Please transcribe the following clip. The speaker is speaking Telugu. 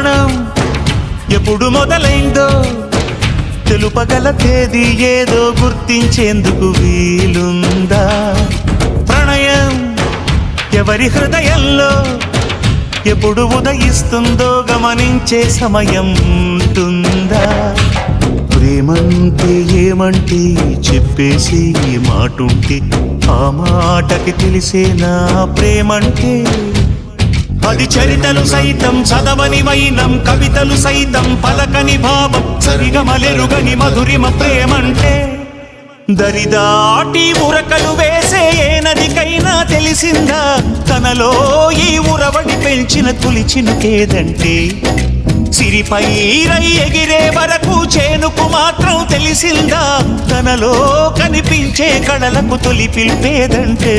ప్రాణం ఎప్పుడు మొదలైందో తెలుపగల తేదీ ఏదో గుర్తించేందుకు వీలుందా? ప్రణయం ఎవరి హృదయంలో ఎప్పుడు ఉదయిస్తుందో గమనించే సమయం ఉంటుందా? ప్రేమంటే ఏమంటే చెప్పేసి ఈ మాటుంటే ఆ మాటకి తెలిసేనా ప్రేమంటే? అది చరితలు సైతం చదవని వైనం, కవితలు సైతం పలకని భావం, సరిగమలెరుగని మధురిమ ప్రేమంటే. దరిదాటి ఉరకలు వేసే ఏ నదికైనా తెలిసిందా తనలో ఈ ఉరవడి పెంచిన తులిచినుకేదంటే? సిరిపై రై ఎగిరే వరకు చేనుకు మాత్రం తెలిసిందా తనలో కనిపించే కళలకు తొలి పిలిపేదంటే?